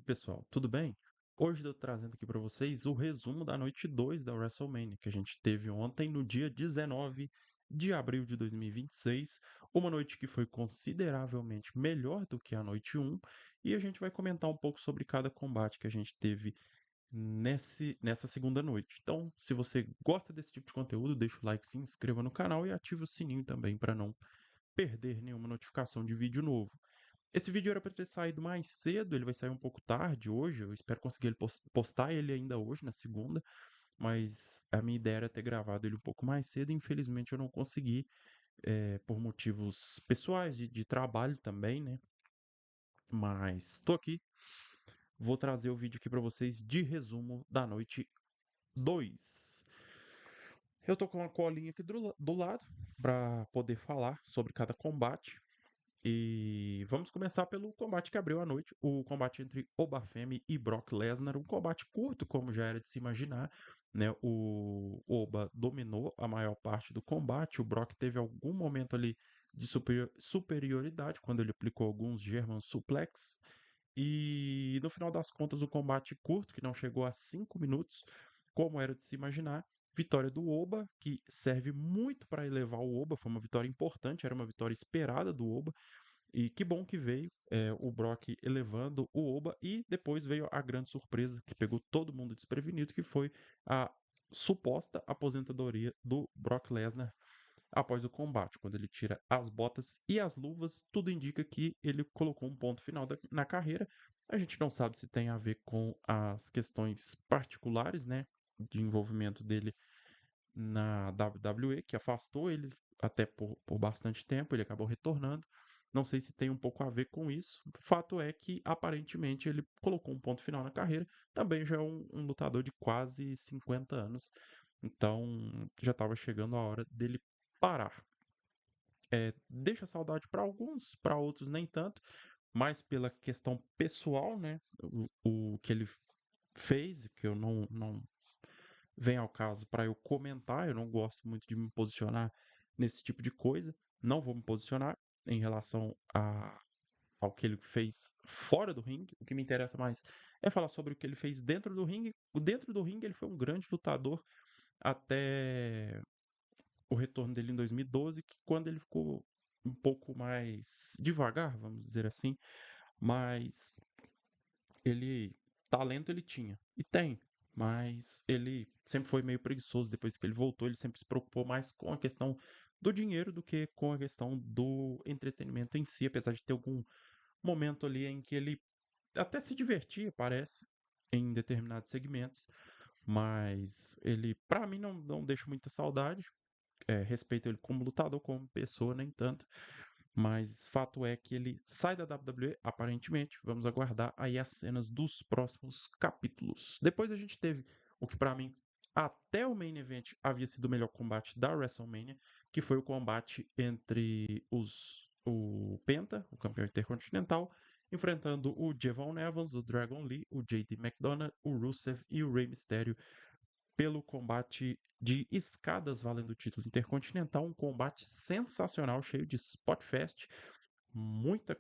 Pessoal, tudo bem? Hoje eu tô trazendo aqui para vocês o resumo da noite 2 da WrestleMania, que a gente teve ontem, no dia 19 de abril de 2026, uma noite que foi consideravelmente melhor do que a noite um, e a gente vai comentar um pouco sobre cada combate que a gente teve nessa segunda noite. Então, se você gosta desse tipo de conteúdo, deixa o like, se inscreva no canal e ative o sininho também para não perder nenhuma notificação de vídeo novo. Esse vídeo era para ter saído mais cedo, ele vai sair um pouco tarde hoje. Eu espero conseguir postar ele ainda hoje, na segunda, mas a minha ideia era ter gravado ele um pouco mais cedo. E infelizmente eu não consegui, por motivos pessoais, de trabalho também, né? Mas estou aqui, vou trazer o vídeo aqui para vocês de resumo da noite 2. Eu tô com uma colinha aqui do lado para poder falar sobre cada combate. E vamos começar pelo combate que abriu a noite, o combate entre Obafemi e Brock Lesnar, um combate curto, como já era de se imaginar, né? O Oba dominou a maior parte do combate, o Brock teve algum momento ali de superioridade, quando ele aplicou alguns German suplex, e no final das contas, um combate curto, que não chegou a 5 minutos, como era de se imaginar. Vitória do Oba, que serve muito para elevar o Oba, foi uma vitória importante, era uma vitória esperada do Oba, e que bom que veio o Brock elevando o Oba, e depois veio a grande surpresa que pegou todo mundo desprevenido, que foi a suposta aposentadoria do Brock Lesnar após o combate. Quando ele tira as botas e as luvas, tudo indica que ele colocou um ponto final na carreira. A gente não sabe se tem a ver com as questões particulares, né, de envolvimento dele na WWE, que afastou ele até por bastante tempo, ele acabou retornando. Não sei se tem um pouco a ver com isso. O fato é que, aparentemente, ele colocou um ponto final na carreira. Também já é um lutador de quase 50 anos. Então, já estava chegando a hora dele parar. Deixa saudade para alguns, para outros nem tanto, mais pela questão pessoal, né? O que ele fez, que eu não vem ao caso para eu comentar. Eu não gosto muito de me posicionar nesse tipo de coisa. Não vou me posicionar em relação ao que ele fez fora do ringue. O que me interessa mais é falar sobre o que ele fez dentro do ringue. Dentro do ringue, ele foi um grande lutador até o retorno dele em 2012, que quando ele ficou um pouco mais devagar, vamos dizer assim, mas ele talento ele tinha e tem, mas ele sempre foi meio preguiçoso. Depois que ele voltou, ele sempre se preocupou mais com a questão do dinheiro do que com a questão do entretenimento em si, apesar de ter algum momento ali em que ele até se divertia, parece, em determinados segmentos, mas ele, para mim, não deixa muita saudade. Respeito ele como lutador, como pessoa, nem tanto. Mas fato é que ele sai da WWE, aparentemente. Vamos aguardar aí as cenas dos próximos capítulos. Depois a gente teve o que, para mim, até o main event havia sido o melhor combate da WrestleMania, que foi o combate entre o Penta, o campeão intercontinental, enfrentando o Javon Evans, o Dragon Lee, o JD McDonagh, o Rusev e o Rey Mysterio pelo combate de escadas valendo o título intercontinental. Um combate sensacional, cheio de spot fest, muita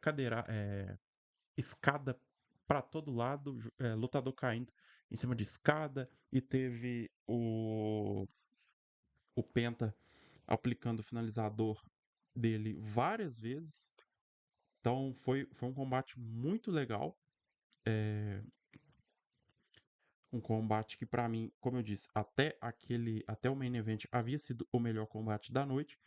escada para todo lado, lutador caindo em cima de escada, e teve o Penta aplicando o finalizador dele várias vezes. Então foi um combate muito legal. É, um combate que, para mim, como eu disse, até o main event havia sido o melhor combate da noite.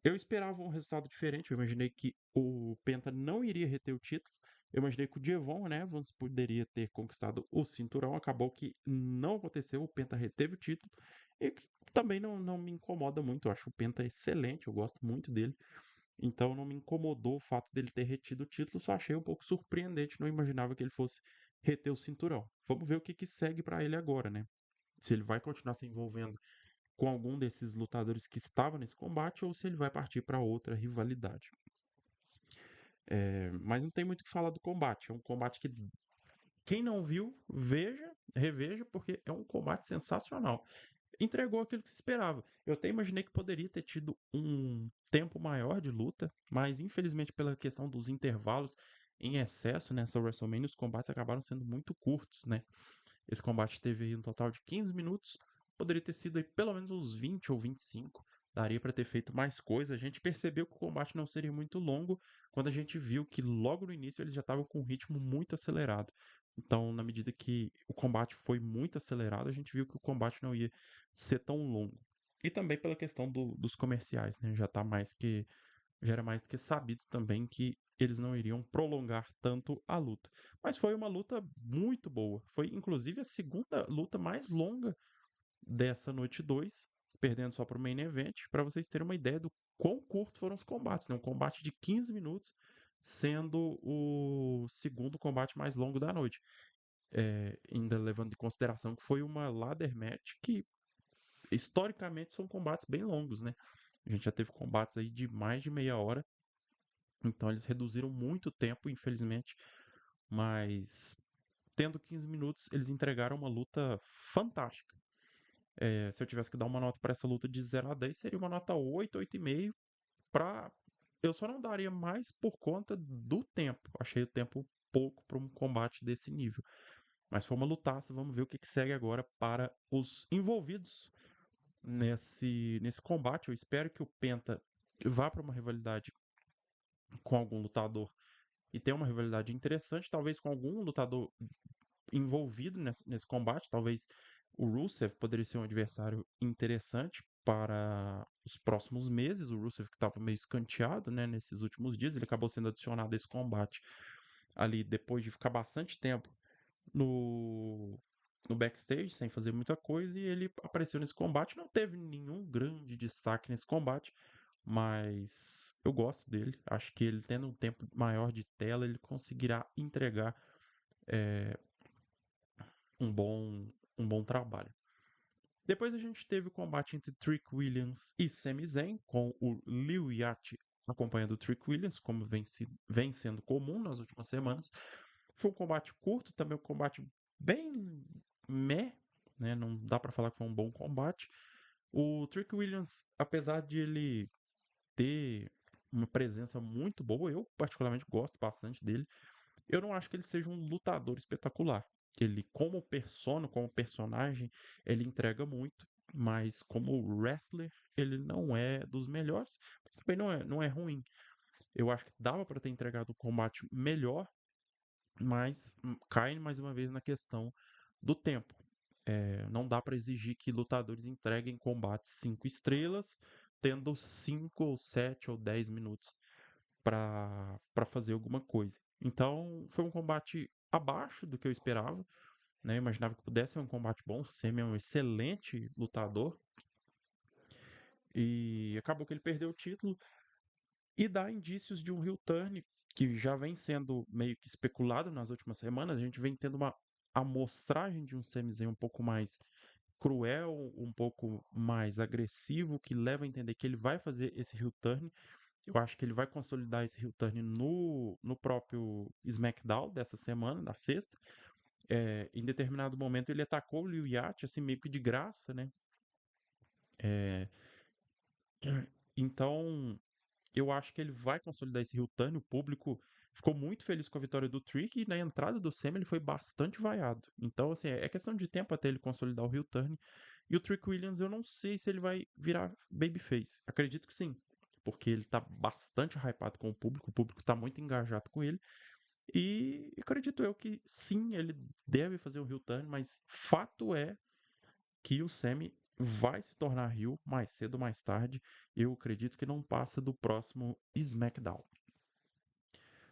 Eu esperava um resultado diferente. Eu imaginei que o Penta não iria reter o título. Eu imaginei que o Devon, né, Evans poderia ter conquistado o cinturão. Acabou que não aconteceu. O Penta reteve o título. E que também não me incomoda muito. Eu acho o Penta excelente. Eu gosto muito dele. Então não me incomodou o fato dele ter retido o título. Só achei um pouco surpreendente. Não imaginava que ele fosse reter o cinturão. Vamos ver o que segue para ele agora, né? Se ele vai continuar se envolvendo com algum desses lutadores que estavam nesse combate, ou se ele vai partir para outra rivalidade. Mas não tem muito o que falar do combate. É um combate que quem não viu, veja, reveja, porque é um combate sensacional. Entregou aquilo que se esperava. Eu até imaginei que poderia ter tido um tempo maior de luta, mas infelizmente pela questão dos intervalos, em excesso nessa WrestleMania, os combates acabaram sendo muito curtos, né? Esse combate teve aí um total de 15 minutos, poderia ter sido aí pelo menos uns 20 ou 25, daria para ter feito mais coisa. A gente percebeu que o combate não seria muito longo quando a gente viu que logo no início eles já estavam com um ritmo muito acelerado. Então, na medida que o combate foi muito acelerado, a gente viu que o combate não ia ser tão longo. E também pela questão dos comerciais, né? Já era mais do que sabido também que eles não iriam prolongar tanto a luta. Mas foi uma luta muito boa. Foi inclusive a segunda luta mais longa dessa noite 2, perdendo só para o main event, para vocês terem uma ideia do quão curto foram os combates. Né? Um combate de 15 minutos, sendo o segundo combate mais longo da noite. Ainda levando em consideração que foi uma ladder match que historicamente são combates bem longos, né? A gente já teve combates aí de mais de meia hora, então eles reduziram muito o tempo, infelizmente, mas tendo 15 minutos, eles entregaram uma luta fantástica. Se eu tivesse que dar uma nota para essa luta de 0 a 10, seria uma nota 8, 8,5. Pra... Eu só não daria mais por conta do tempo. Achei o tempo pouco para um combate desse nível. Mas foi uma lutaça. Vamos ver o que segue agora para os envolvidos nesse combate. Eu espero que o Penta vá para uma rivalidade com algum lutador e tenha uma rivalidade interessante, talvez com algum lutador envolvido nesse combate. Talvez o Rusev poderia ser um adversário interessante para os próximos meses. O Rusev que estava meio escanteado, né, nesses últimos dias, ele acabou sendo adicionado a esse combate ali depois de ficar bastante tempo no, no backstage, sem fazer muita coisa, e ele apareceu nesse combate. Não teve nenhum grande destaque nesse combate, mas eu gosto dele. Acho que ele tendo um tempo maior de tela, ele conseguirá entregar é, um bom trabalho. Depois a gente teve o combate entre Trick Williams e Sami Zayn, com o Liu Yachty acompanhando o Trick Williams, como vem sendo comum nas últimas semanas. Foi um combate curto, também um combate bem meh, né? Não dá para falar que foi um bom combate. O Trick Williams, apesar de ele ter uma presença muito boa, eu particularmente gosto bastante dele. Eu não acho que ele seja um lutador espetacular. Ele, como persona, como personagem, ele entrega muito, mas como wrestler, ele não é dos melhores, mas também não é ruim. Eu acho que dava para ter entregado um combate melhor, mas cai mais uma vez na questão do tempo. Não dá para exigir que lutadores entreguem combates 5 estrelas, tendo 5 ou 7 ou 10 minutos para fazer alguma coisa. Então, foi um combate abaixo do que eu esperava, né? Eu imaginava que pudesse ser um combate bom. O Semi é um excelente lutador e acabou que ele perdeu o título e dá indícios de um heel turn que já vem sendo meio que especulado nas últimas semanas. A gente vem tendo uma amostragem de um Sami Zayn um pouco mais cruel, um pouco mais agressivo, que leva a entender que ele vai fazer esse heel turn. Eu acho que ele vai consolidar esse heel turn no próprio SmackDown dessa semana, na sexta. Em determinado momento ele atacou o Liu Yachty, assim, meio que de graça, né? É, então, eu acho que ele vai consolidar esse heel turn. O público ficou muito feliz com a vitória do Trick e na entrada do Sami ele foi bastante vaiado. Então, assim, é questão de tempo até ele consolidar o heel turn. E o Trick Williams, eu não sei se ele vai virar babyface. Acredito que sim, porque ele tá bastante hypado com o público tá muito engajado com ele. E acredito eu que sim, ele deve fazer o heel turn, mas fato é que o Sami vai se tornar heel mais cedo ou mais tarde. Eu acredito que não passa do próximo SmackDown.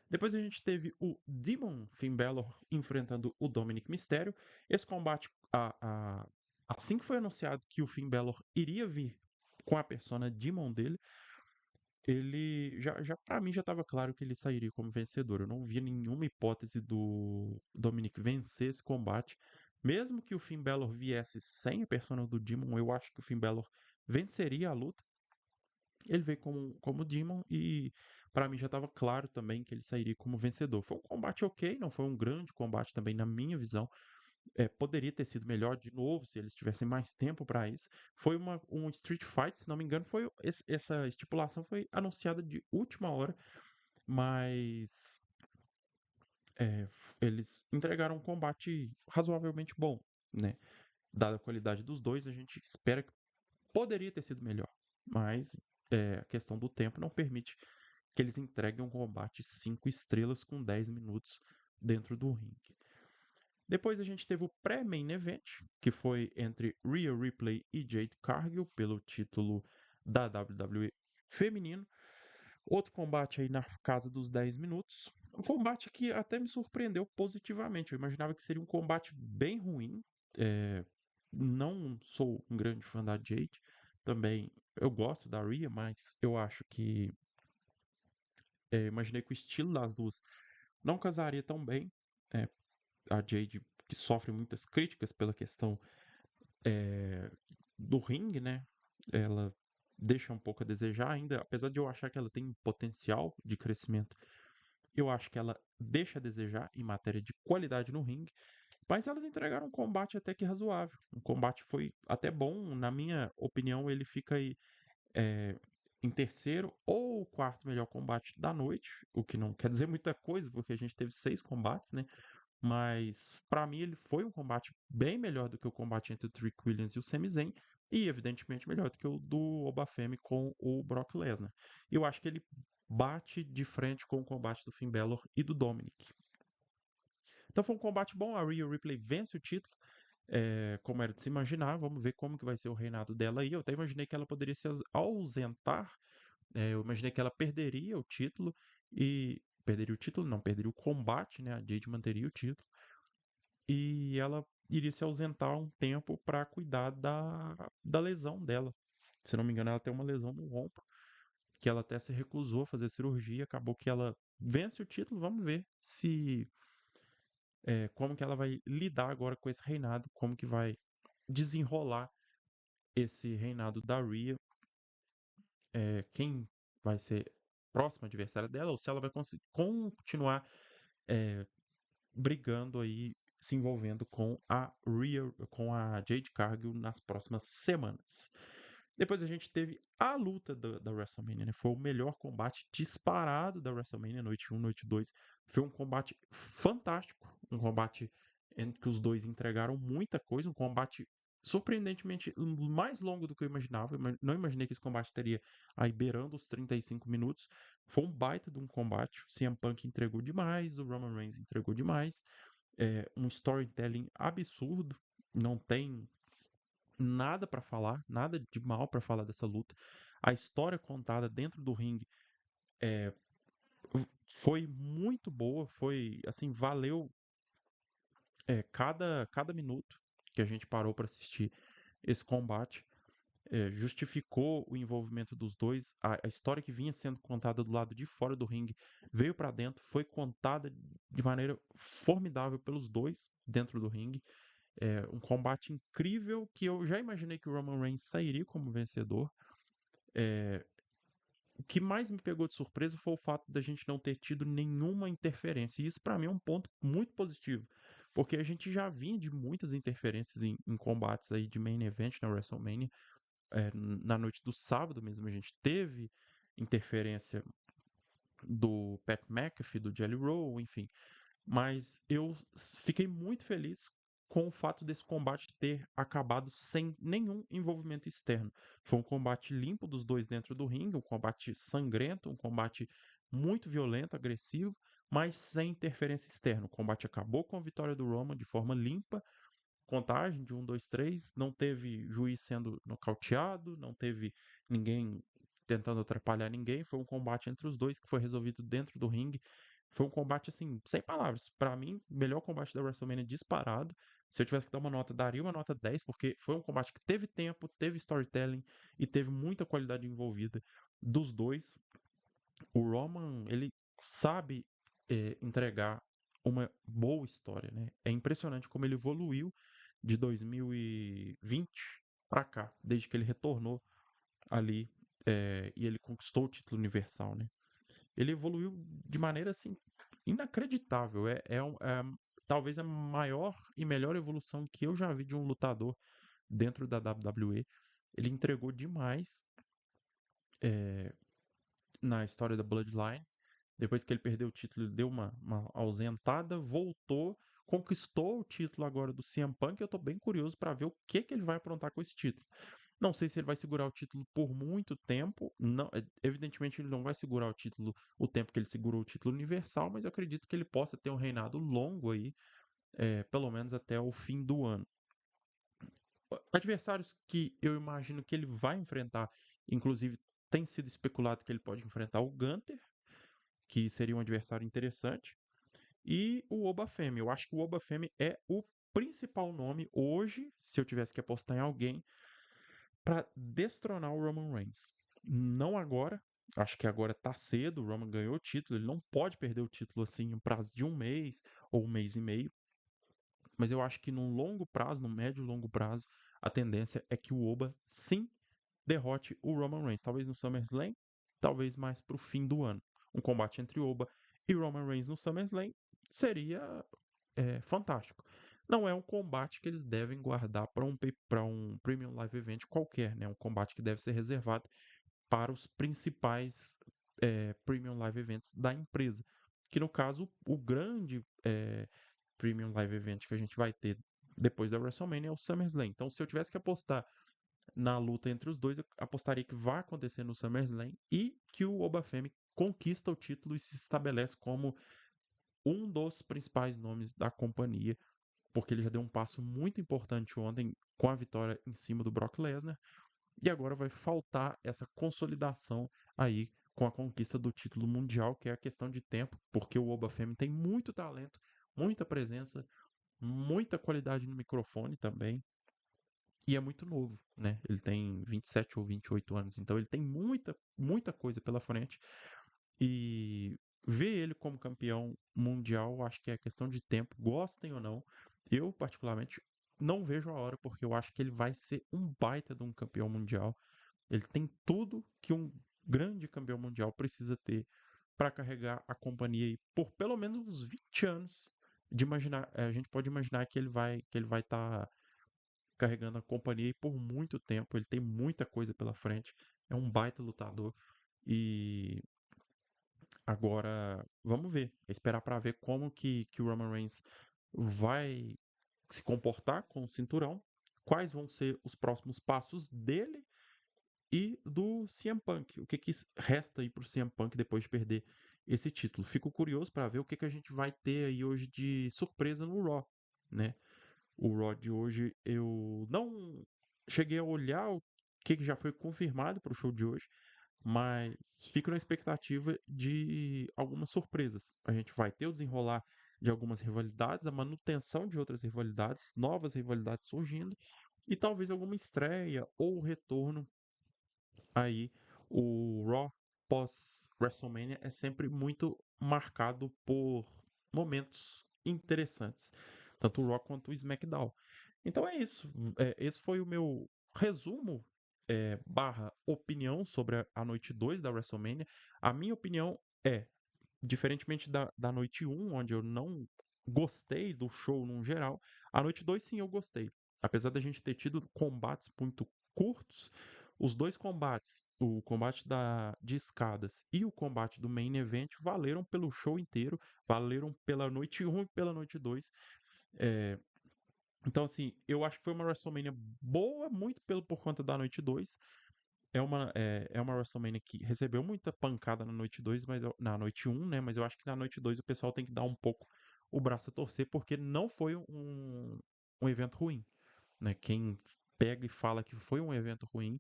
Depois a gente teve o Demon Finn Balor enfrentando o Dominic Mysterio. Esse combate, assim que foi anunciado que o Finn Balor iria vir com a persona Demon dele, ele já para mim já estava claro que ele sairia como vencedor. Eu não via nenhuma hipótese do Dominic vencer esse combate. Mesmo que o Finn Balor viesse sem a persona do Demon, eu acho que o Finn Balor venceria a luta. Ele veio como Demon e para mim já estava claro também que ele sairia como vencedor. Foi um combate ok, não foi um grande combate também na minha visão. Poderia ter sido melhor de novo se eles tivessem mais tempo para isso. Foi um Street Fight, se não me engano, essa estipulação foi anunciada de última hora, mas eles entregaram um combate razoavelmente bom, né? Dada a qualidade dos dois, a gente espera que poderia ter sido melhor, mas a questão do tempo não permite que eles entreguem um combate 5 estrelas com 10 minutos dentro do ringue. Depois a gente teve o pré-main event, que foi entre Rhea Ripley e Jade Cargill pelo título da WWE feminino. Outro combate aí na casa dos 10 minutos. Um combate que até me surpreendeu positivamente. Eu imaginava que seria um combate bem ruim. É, não sou um grande fã da Jade. Também eu gosto da Rhea, mas eu acho que imaginei que o estilo das duas não casaria tão bem. É, a Jade, que sofre muitas críticas pela questão é, do ringue, né? Ela deixa um pouco a desejar ainda, apesar de eu achar que ela tem potencial de crescimento. Eu acho que ela deixa a desejar em matéria de qualidade no ringue, mas elas entregaram um combate até que razoável. O combate foi até bom, na minha opinião, ele fica aí é, em terceiro ou quarto melhor combate da noite, o que não quer dizer muita coisa, porque a gente teve 6 combates, né? Mas para mim ele foi um combate bem melhor do que o combate entre o Trick Williams e o Sami Zayn e evidentemente melhor do que o do Obafemi com o Brock Lesnar. Eu acho que ele bate de frente com o combate do Finn Balor e do Dominic. Então foi um combate bom, a Rhea Ripley vence o título, como era de se imaginar, vamos ver como que vai ser o reinado dela aí. Eu até imaginei que ela poderia se ausentar, eu imaginei que ela perderia o título e perderia o título, não, perderia o combate, né? A Jade manteria o título e ela iria se ausentar um tempo para cuidar da lesão dela. Se não me engano, ela tem uma lesão no ombro, que ela até se recusou a fazer cirurgia, acabou que ela vence o título, vamos ver se como que ela vai lidar agora com esse reinado, como que vai desenrolar esse reinado da Rhea, quem vai ser próximo adversário dela, ou se ela vai continuar é, brigando aí, se envolvendo com a Rhea, com a Jade Cargill nas próximas semanas. Depois a gente teve a luta da WrestleMania, né? Foi o melhor combate disparado da WrestleMania, noite 1, noite 2. Foi um combate fantástico, um combate em que os dois entregaram muita coisa, um combate surpreendentemente mais longo do que eu imaginava. Eu não imaginei que esse combate teria aí beirando os 35 minutos. Foi um baita de um combate. O CM Punk entregou demais, o Roman Reigns entregou demais. Um storytelling absurdo. Não tem nada para falar, nada de mal para falar dessa luta. A história contada dentro do ringue foi muito boa, foi assim, valeu cada minuto que a gente parou para assistir esse combate. Justificou o envolvimento dos dois. A história que vinha sendo contada do lado de fora do ringue veio para dentro, foi contada de maneira formidável pelos dois dentro do ringue. Um combate incrível que eu já imaginei que o Roman Reigns sairia como vencedor. O que mais me pegou de surpresa foi o fato da gente não ter tido nenhuma interferência. E isso, para mim, é um ponto muito positivo. Porque a gente já vinha de muitas interferências em combates aí de main event na WrestleMania. Na noite do sábado mesmo, a gente teve interferência do Pat McAfee, do Jelly Roll, enfim. Mas eu fiquei muito feliz com o fato desse combate ter acabado sem nenhum envolvimento externo. Foi um combate limpo dos dois dentro do ringue, um combate sangrento, um combate muito violento, agressivo, mas sem interferência externa. O combate acabou com a vitória do Roman de forma limpa, contagem de 1, 2, 3, não teve juiz sendo nocauteado, não teve ninguém tentando atrapalhar ninguém, foi um combate entre os dois que foi resolvido dentro do ringue. Foi um combate assim, sem palavras. Para mim, melhor combate da WrestleMania disparado. Se eu tivesse que dar uma nota, daria uma nota 10, porque foi um combate que teve tempo, teve storytelling e teve muita qualidade envolvida dos dois. O Roman, ele sabe entregar uma boa história, né? É impressionante como ele evoluiu de 2020 para cá, desde que ele retornou ali e ele conquistou o título universal, né? Ele evoluiu de maneira assim inacreditável. Talvez a maior e melhor evolução que eu já vi de um lutador dentro da WWE. Ele entregou demais na história da Bloodline. Depois que ele perdeu o título, ele deu uma ausentada, voltou, conquistou o título agora do CM Punk. Eu tô bem curioso para ver o que ele vai aprontar com esse título. Não sei se ele vai segurar o título por muito tempo. Não, evidentemente, ele não vai segurar o título o tempo que ele segurou o título universal, mas eu acredito que ele possa ter um reinado longo aí, pelo menos até o fim do ano. Adversários que eu imagino que ele vai enfrentar, inclusive tem sido especulado que ele pode enfrentar o Gunter, que seria um adversário interessante, e o Obafemi. Eu acho que o Obafemi é o principal nome hoje, se eu tivesse que apostar em alguém, para destronar o Roman Reigns. Não agora, acho que agora tá cedo, o Roman ganhou o título, ele não pode perder o título assim em um prazo de um mês ou um mês e meio, mas eu acho que num longo prazo, no médio e longo prazo, a tendência é que o Oba sim derrote o Roman Reigns, talvez no SummerSlam, talvez mais pro fim do ano. Um combate entre Oba e Roman Reigns no SummerSlam seria fantástico. Não é um combate que eles devem guardar para um Premium Live Event qualquer, né? Um combate que deve ser reservado para os principais Premium Live Events da empresa. Que no caso, o grande Premium Live Event que a gente vai ter depois da WrestleMania é o SummerSlam. Então, se eu tivesse que apostar na luta entre os dois, eu apostaria que vai acontecer no SummerSlam e que o Obafemi conquista o título e se estabelece como um dos principais nomes da companhia, porque ele já deu um passo muito importante ontem com a vitória em cima do Brock Lesnar, e agora vai faltar essa consolidação aí com a conquista do título mundial, que é a questão de tempo, porque o Obafemi tem muito talento, muita presença, muita qualidade no microfone também, e é muito novo, né? Ele tem 27 ou 28 anos, então ele tem muita coisa pela frente. E ver ele como campeão mundial, acho que é questão de tempo, gostem ou não. Eu, particularmente, não vejo a hora, porque eu acho que ele vai ser um baita de um campeão mundial. Ele tem tudo que um grande campeão mundial precisa ter para carregar a companhia aí por pelo menos uns 20 anos. De imaginar, a gente pode imaginar que ele vai estar carregando a companhia aí por muito tempo. Ele tem muita coisa pela frente. É um baita lutador. E agora, vamos ver. Esperar para ver como que o Roman Reigns vai se comportar com o cinturão, quais vão ser os próximos passos dele e do CM Punk. O que resta aí pro CM Punk depois de perder esse título. Fico curioso para ver o que a gente vai ter aí hoje de surpresa no Raw, né? O Raw de hoje eu não cheguei a olhar o que já foi confirmado para o show de hoje, mas fico na expectativa de algumas surpresas. A gente vai ter o desenrolar de algumas rivalidades, a manutenção de outras rivalidades, novas rivalidades surgindo, e talvez alguma estreia ou retorno aí. O Raw pós WrestleMania é sempre muito marcado por momentos interessantes, tanto o Raw quanto o SmackDown. Então é isso. Esse foi o meu resumo barra opinião sobre a noite 2 da WrestleMania. A minha opinião é, diferentemente da noite um, onde eu não gostei do show no geral, a noite 2 sim eu gostei. Apesar da gente ter tido combates muito curtos, os dois combates, o combate de escadas e o combate do main event, valeram pelo show inteiro, valeram pela noite um e pela noite 2. É, então, assim, eu acho que foi uma WrestleMania boa, muito por conta da noite 2. É uma WrestleMania que recebeu muita pancada na noite 2, na noite um, né? Mas eu acho que na noite 2 o pessoal tem que dar um pouco o braço a torcer, porque não foi um evento ruim, né? Quem pega e fala que foi um evento ruim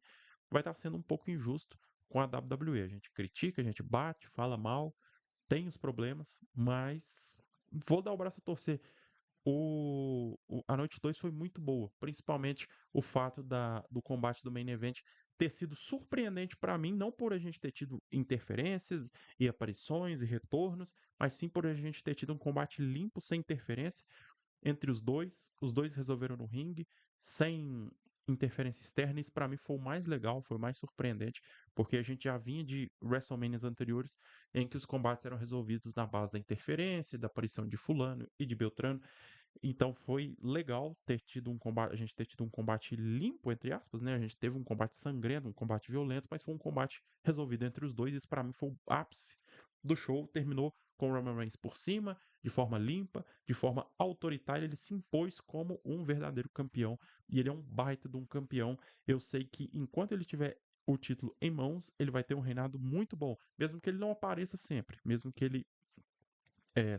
vai estar sendo um pouco injusto com a WWE. A gente critica, a gente bate, fala mal, tem os problemas, mas vou dar o braço a torcer. A noite 2 foi muito boa, principalmente o fato do combate do main event ter sido surpreendente para mim, não por a gente ter tido interferências e aparições e retornos, mas sim por a gente ter tido um combate limpo, sem interferência entre os dois. Os dois resolveram no ringue, sem interferência externa. Isso para mim foi o mais legal, foi o mais surpreendente, porque a gente já vinha de WrestleManias anteriores em que os combates eram resolvidos na base da interferência, da aparição de fulano e de Beltrano. Então foi legal ter tido um combate, a gente ter tido um combate limpo, entre aspas, né? A gente teve um combate sangrento, um combate violento, mas foi um combate resolvido entre os dois. Isso para mim foi o ápice do show terminou com o Roman Reigns por cima, de forma limpa, de forma autoritária. Ele se impôs como um verdadeiro campeão e ele é um baita de um campeão. Eu sei que enquanto ele tiver o título em mãos, ele vai ter um reinado muito bom, mesmo que ele não apareça sempre, mesmo que ele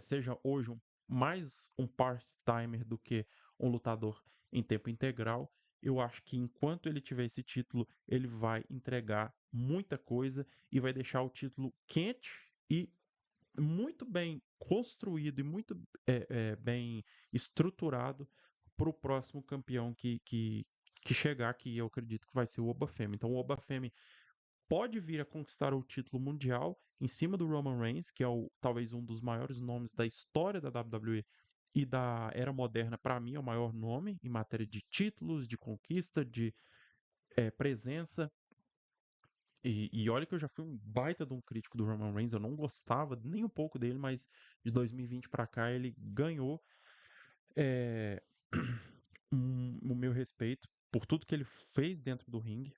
seja hoje mais um part-timer do que um lutador em tempo integral. Eu acho que enquanto ele tiver esse título, ele vai entregar muita coisa e vai deixar o título quente e muito bem construído e muito bem estruturado para o próximo campeão que chegar, que eu acredito que vai ser o Obafemi. Então, o Obafemi pode vir a conquistar o título mundial em cima do Roman Reigns, que é talvez um dos maiores nomes da história da WWE e da era moderna. Para mim, é o maior nome em matéria de títulos, de conquista, de presença. E olha que eu já fui um baita de um crítico do Roman Reigns, eu não gostava nem um pouco dele, mas de 2020 para cá ele ganhou é, o meu respeito por tudo que ele fez dentro do ringue,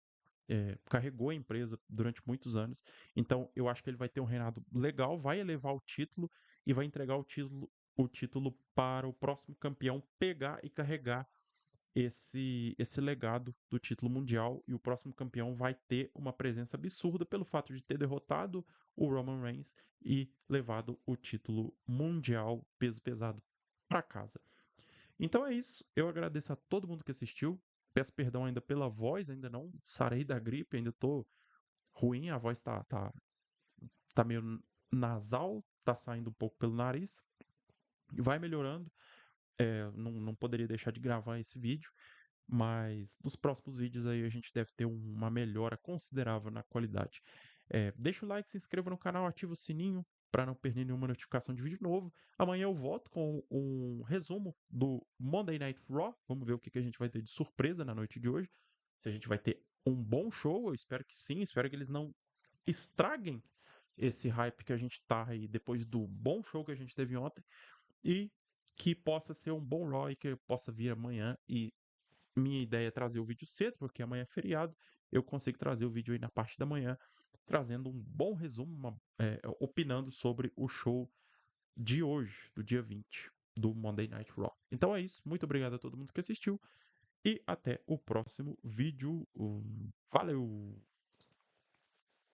carregou a empresa durante muitos anos. Então, eu acho que ele vai ter um reinado legal, vai elevar o título e vai entregar o título para o próximo campeão pegar e carregar esse legado do título mundial. E o próximo campeão vai ter uma presença absurda pelo fato de ter derrotado o Roman Reigns e levado o título mundial peso pesado para casa. Então é isso. Eu agradeço a todo mundo que assistiu. Peço perdão ainda pela voz, ainda não sarei da gripe, ainda tô ruim, a voz tá meio nasal, tá saindo um pouco pelo nariz. Vai melhorando. Não poderia deixar de gravar esse vídeo, mas nos próximos vídeos aí a gente deve ter uma melhora considerável na qualidade. Deixa o like, se inscreva no canal, ativa o sininho para não perder nenhuma notificação de vídeo novo. Amanhã eu volto com um resumo do Monday Night Raw. Vamos ver o que a gente vai ter de surpresa na noite de hoje. Se a gente vai ter um bom show, eu espero que sim. Espero que eles não estraguem esse hype que a gente tá aí depois do bom show que a gente teve ontem. E que possa ser um bom Raw e que eu possa vir amanhã. E minha ideia é trazer o vídeo cedo, porque amanhã é feriado. Eu consigo trazer o vídeo aí na parte da manhã, trazendo um bom resumo, opinando sobre o show de hoje, do dia 20, do Monday Night Raw. Então é isso. Muito obrigado a todo mundo que assistiu. E até o próximo vídeo. Valeu!